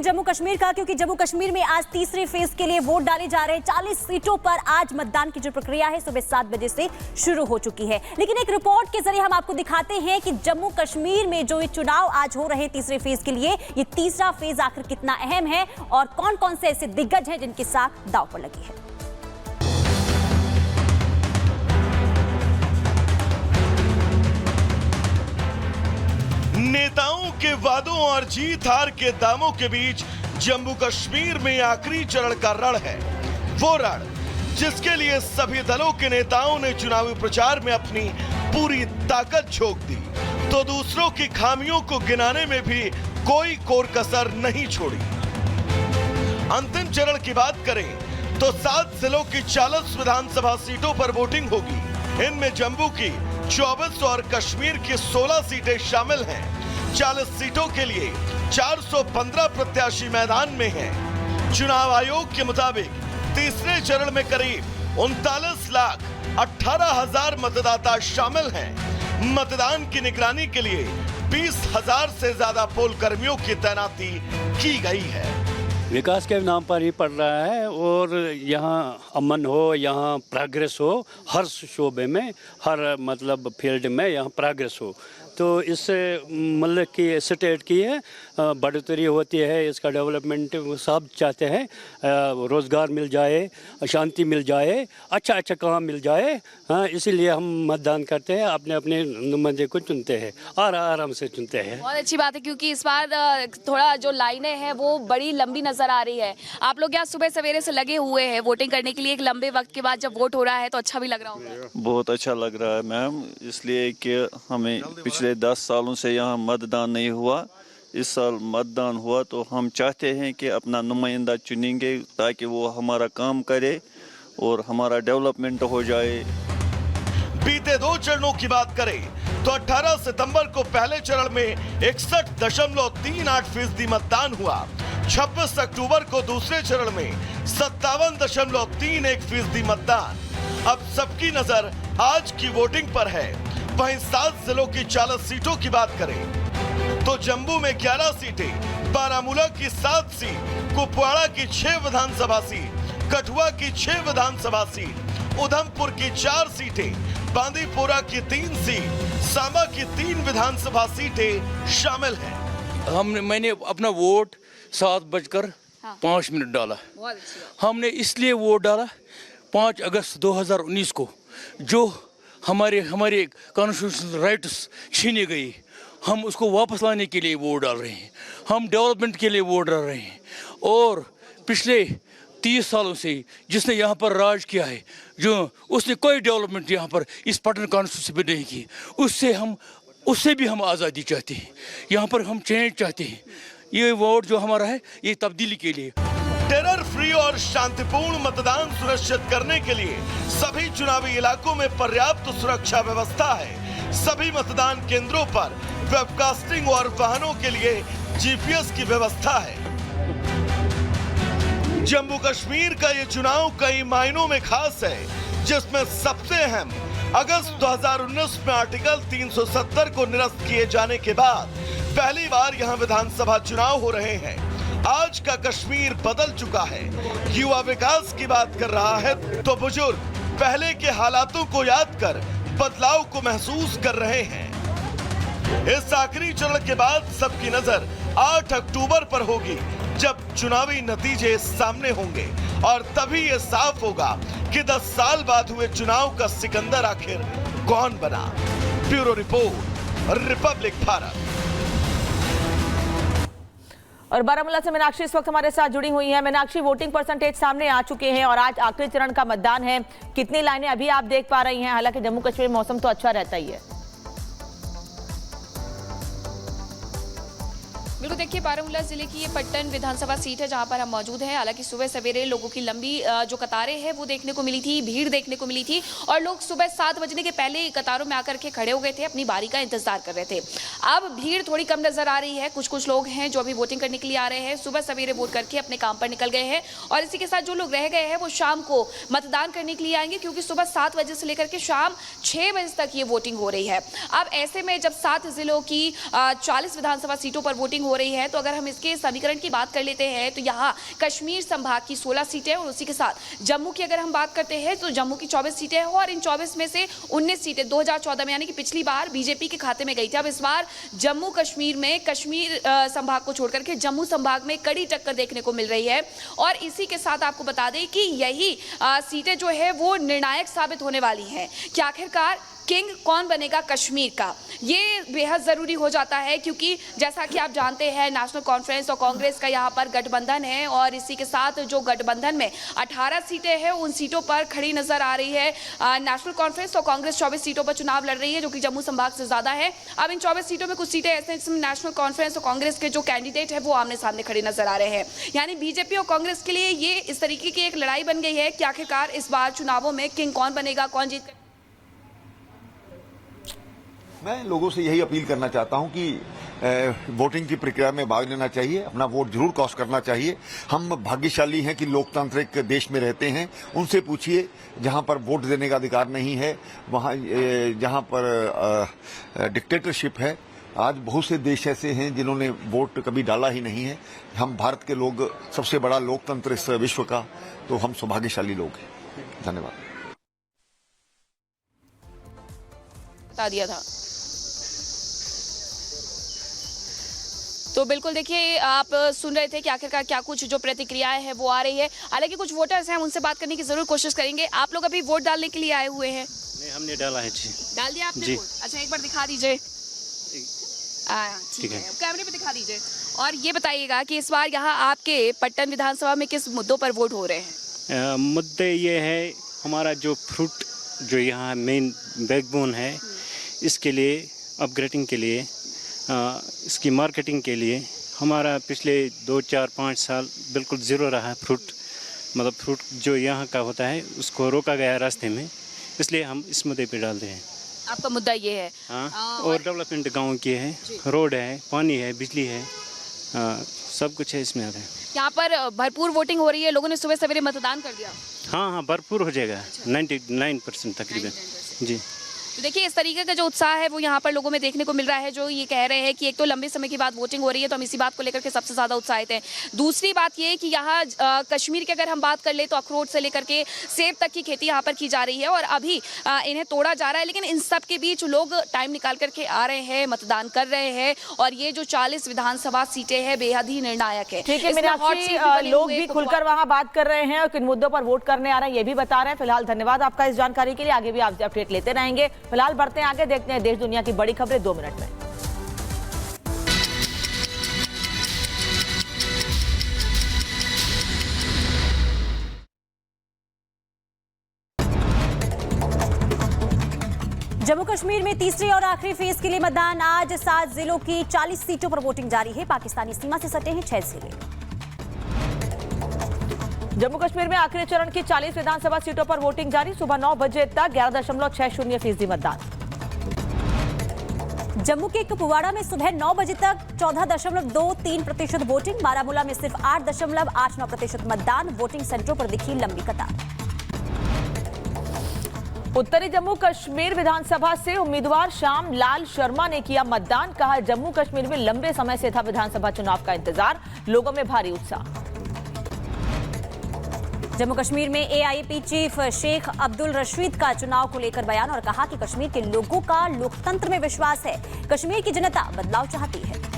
जम्मू कश्मीर का, क्योंकि जम्मू कश्मीर में आज तीसरे फेज के लिए वोट डाले जा रहे हैं। 40 सीटों पर आज मतदान की जो प्रक्रिया है सुबह 7 बजे से शुरू हो चुकी है। लेकिन एक रिपोर्ट के जरिए हम आपको दिखाते हैं कि जम्मू कश्मीर में जो ये चुनाव आज हो रहे हैं तीसरे फेज के लिए, ये तीसरा फेज आखिर कितना अहम है और कौन कौन से ऐसे दिग्गज हैं जिनके साथ दांव पर लगी है। नेताओं के वादों और जीत हार के दामों के बीच जम्मू कश्मीर में आखिरी चरण का रण है। वो रण जिसके लिए सभी दलों के नेताओं ने चुनावी प्रचार में अपनी पूरी ताकत झोंक दी, तो दूसरों की खामियों को गिनाने में भी कोई कोर कसर नहीं छोड़ी। अंतिम चरण की बात करें तो 7 जिलों की 40 विधानसभा सीटों पर वोटिंग होगी। इनमें जम्मू की 24 और कश्मीर की 16 सीटें शामिल हैं। 40 सीटों के लिए 415 प्रत्याशी मैदान में हैं। चुनाव आयोग के मुताबिक तीसरे चरण में करीब 39,18,000 मतदाता शामिल हैं। मतदान की निगरानी के लिए 20,000 से ज्यादा पोल कर्मियों की तैनाती की गई है। विकास के नाम पर ही पड़ रहा है और यहाँ अमन हो, यहाँ प्रोग्रेस हो, हर शोबे में, हर मतलब फील्ड में यहाँ प्रोग्रेस हो। तो इससे मतलब कि स्टेट की है बढ़ोतरी होती है, इसका डेवलपमेंट सब चाहते हैं। रोज़गार मिल जाए, शांति मिल जाए, अच्छा काम मिल जाए। हाँ, इसीलिए हम मतदान करते हैं, अपने अपने नुमाइंदे को चुनते हैं और आराम से चुनते हैं। बहुत अच्छी बात है, क्योंकि इस बार थोड़ा जो लाइनें हैं वो बड़ी लंबी नजर आ रही है। आप लोग यहाँ सुबह सवेरे से लगे हुए हैं वोटिंग करने के लिए। एक लंबे वक्त के बाद जब वोट हो रहा है तो अच्छा भी लग रहा होगा। बहुत अच्छा लग रहा है मैम, इसलिए कि हमें पिछले 10 सालों से यहाँ मतदान नहीं हुआ। इस साल मतदान हुआ तो हम चाहते हैं कि अपना नुमाइंदा चुनेंगे ताकि वो हमारा काम करे और हमारा डेवलपमेंट हो जाए। बीते 2 चरणों की बात करें तो 18 सितंबर को पहले चरण में 61.38% मतदान हुआ। 26 अक्टूबर को दूसरे चरण में 57.31% मतदान। अब सबकी नजर आज की वोटिंग पर है। वहीं 7 जिलों की 40 सीटों की बात करें तो जम्मू में 11 सीटें, बारामूला की 7 सीट, कुपवाड़ा की 6 विधानसभा सीट, कठुआ की 6 विधानसभा सीट, उधमपुर की 4 सीटें, बांदीपोरा की 3 सीट, सांबा की 3 विधानसभा सीटें शामिल हैं। मैंने अपना वोट 7:05 डाला। हमने इसलिए वोट डाला 5 अगस्त 2019 को, जो हमारे कॉन्स्टिट्यूशनल राइट्स छीने गई, हम उसको वापस लाने के लिए वोट डाल रहे हैं। हम डेवलपमेंट के लिए वोट डाल रहे हैं। और पिछले 30 सालों से जिसने यहाँ पर राज किया है, जो उसने कोई डेवलपमेंट यहाँ पर इस पटन कॉन्स्टिट्यूंसी में नहीं की, उससे भी हम आज़ादी चाहते हैं। यहाँ पर हम चेंज चाहते हैं। ये वोट जो हमारा है ये तब्दीली के लिए। टेरर फ्री और शांतिपूर्ण मतदान सुनिश्चित करने के लिए सभी चुनावी इलाकों में पर्याप्त सुरक्षा व्यवस्था है। सभी मतदान केंद्रों पर वेबकास्टिंग और वाहनों के लिए जीपीएस की व्यवस्था है। जम्मू कश्मीर का ये चुनाव कई मायनों में खास है, जिसमें सबसे अहम अगस्त 2019 में आर्टिकल 370 को निरस्त किए जाने के बाद पहली बार यहां विधानसभा चुनाव हो रहे हैं। आज का कश्मीर बदल चुका है। युवा विकास की बात कर रहा है तो बुजुर्ग पहले के हालातों को याद कर बदलाव को महसूस कर रहे हैं। इस आखिरी चरण के बाद सबकी नजर 8 अक्टूबर पर होगी, जब चुनावी नतीजे सामने होंगे और तभी ये साफ होगा कि 10 साल बाद हुए चुनाव का सिकंदर आखिर कौन बना। Bureau report, Republic Bharat. और बारामूला से मीनाक्षी इस वक्त हमारे साथ जुड़ी हुई है। मीनाक्षी, वोटिंग परसेंटेज सामने आ चुके हैं और आज आखिरी चरण का मतदान है। कितनी लाइनें अभी आप देख पा रही हैं? हालांकि जम्मू कश्मीर मौसम तो अच्छा रहता ही है। बिल्कुल, देखिए बारामूला जिले की ये पट्टन विधानसभा सीट है जहां पर हम मौजूद हैं। हालांकि सुबह सवेरे लोगों की लंबी जो कतारें हैं वो देखने को मिली थी, भीड़ देखने को मिली थी और लोग सुबह 7 बजने के पहले कतारों में आकर के खड़े हो गए थे, अपनी बारी का इंतजार कर रहे थे। अब भीड़ थोड़ी कम नजर आ रही है। कुछ लोग हैं जो अभी वोटिंग करने के लिए आ रहे हैं, सुबह सवेरे वोट करके अपने काम पर निकल गए हैं और इसी के साथ जो लोग रह गए हैं वो शाम को मतदान करने के लिए आएंगे, क्योंकि सुबह 7 बजे से लेकर के शाम 6 बजे तक ये वोटिंग हो रही है। अब ऐसे में जब 7 जिलों की 40 विधानसभा सीटों पर वोटिंग हो हो रही है। तो अगर हम इसके समीकरण की बात कर लेते हैं तो यहाँ कश्मीर संभाग की 16 सीटें और उसी के साथ जम्मू की अगर हम बात करते हैं तो जम्मू की 24 सीटें हैं और इन 24 में से 19 सीटें 2014 में यानी कि पिछली बार बीजेपी के खाते में गई थी। अब इस बार जम्मू कश्मीर में कश्मीर संभाग को छोड़कर के जम्मू संभाग में कड़ी टक्कर देखने को मिल रही है। और इसी के साथ आपको बता दें कि यही सीटें जो है वो निर्णायक साबित होने वाली हैं कि आखिरकार किंग कौन बनेगा कश्मीर का, ये बेहद ज़रूरी हो जाता है। क्योंकि जैसा कि आप जानते हैं नेशनल कॉन्फ्रेंस और कांग्रेस का यहाँ पर गठबंधन है और इसी के साथ जो गठबंधन में 18 सीटें हैं उन सीटों पर खड़ी नजर आ रही है। नेशनल कॉन्फ्रेंस और कांग्रेस 24 सीटों पर चुनाव लड़ रही है जो कि जम्मू संभाग से ज़्यादा है। अब इन 24 सीटों में कुछ सीटें ऐसे हैं जिसमें नेशनल कॉन्फ्रेंस और कांग्रेस के जो कैंडिडेट है वो आमने सामने खड़े नजर आ रहे हैं। यानी बीजेपी और कांग्रेस के लिए ये इस तरीके की एक लड़ाई बन गई है कि आखिरकार इस बार चुनावों में किंग कौन बनेगा, कौन जीत। मैं लोगों से यही अपील करना चाहता हूं कि वोटिंग की प्रक्रिया में भाग लेना चाहिए, अपना वोट जरूर कास्ट करना चाहिए। हम भाग्यशाली हैं कि लोकतांत्रिक देश में रहते हैं। उनसे पूछिए जहां पर वोट देने का अधिकार नहीं है, वहां जहां पर डिक्टेटरशिप है। आज बहुत से देश ऐसे हैं जिन्होंने वोट कभी डाला ही नहीं है। हम भारत के लोग सबसे बड़ा लोकतंत्र इस विश्व का, तो हम सौभाग्यशाली लोग हैं। धन्यवाद। बता दिया था। तो बिल्कुल देखिए आप सुन रहे थे कि आखिरकार क्या कुछ जो प्रतिक्रियाएं हैं वो आ रही है। हालांकि कुछ वोटर्स हैं, हम उनसे बात करने की जरूर कोशिश करेंगे। आप लोग अभी वोट डालने के लिए आए हुए हैं? नहीं, हमने डाला है जी। डाल दिया आपने जी। वोट? अच्छा एक बार दिखा दीजिए। ठीक है, कैमरे पे दिखा दीजिए। और ये बताइएगा कि इस बार यहाँ आपके पट्टन विधानसभा में किस मुद्दों पर वोट हो रहे हैं? मुद्दे ये है हमारा जो फ्रूट जो यहाँ मेन बैकबोन है इसके लिए अपग्रेडिंग के लिए, इसकी मार्केटिंग के लिए हमारा पिछले 2, 4, 5 साल बिल्कुल ज़ीरो रहा है फ्रूट। मतलब फ्रूट जो यहाँ का होता है उसको रोका गया रास्ते में, इसलिए हम इस मुद्दे पे डालते हैं। आपका मुद्दा ये है? हाँ, और डेवलपमेंट गांव की है, रोड है, पानी है, बिजली है, सब कुछ है इसमें आता है। यहाँ पर भरपूर वोटिंग हो रही है, लोगों ने सुबह सवेरे मतदान कर दिया? हाँ, भरपूर हो जाएगा। 99% तकरीबन जी। तो देखिए इस तरीके का जो उत्साह है वो यहाँ पर लोगों में देखने को मिल रहा है, जो ये कह रहे हैं कि एक तो लंबे समय के बाद वोटिंग हो रही है तो हम इसी बात को लेकर के सबसे ज़्यादा उत्साहित हैं। दूसरी बात ये कि यहाँ कश्मीर की अगर हम बात कर ले तो अखरोट से लेकर के सेब तक की खेती यहाँ पर की जा रही है और अभी इन्हें तोड़ा जा रहा है। लेकिन इन सब के बीच लोग टाइम निकाल करके आ रहे हैं, मतदान कर रहे हैं और ये जो 40 विधानसभा सीटें हैं बेहद ही निर्णायक है। ठीक है मीनाक्षी, लोग भी खुलकर वहाँ बात कर रहे हैं और किन मुद्दों पर वोट करने आ रहे हैं ये भी बता रहे हैं। फिलहाल धन्यवाद आपका इस जानकारी के लिए, आगे भी आपसे अपडेट लेते रहेंगे। फिलहाल बढ़ते हैं आगे, देखते हैं देश दुनिया की बड़ी खबरें 2 मिनट में। जम्मू कश्मीर में तीसरी और आखिरी फेज के लिए मतदान आज 7 जिलों की 40 सीटों पर वोटिंग जारी है। पाकिस्तानी सीमा से सटे हैं 6 जिले। जम्मू कश्मीर में आखिरी चरण की 40 विधानसभा सीटों पर वोटिंग जारी। सुबह 9 बजे तक 11.60% मतदान। जम्मू के कुपवाड़ा में सुबह 9 बजे तक 14.23% वोटिंग। बारामूला में सिर्फ 8.89% मतदान। वोटिंग सेंटरों पर दिखी लंबी कतार। उत्तरी जम्मू कश्मीर विधानसभा से उम्मीदवार श्याम लाल शर्मा ने किया मतदान। कहा जम्मू कश्मीर में लंबे समय से था विधानसभा चुनाव का इंतजार, लोगों में भारी उत्साह। जम्मू कश्मीर में एआईपी चीफ शेख अब्दुल रशीद का चुनाव को लेकर बयान और कहा कि कश्मीर के लोगों का लोकतंत्र में विश्वास है। कश्मीर की जनता बदलाव चाहती है।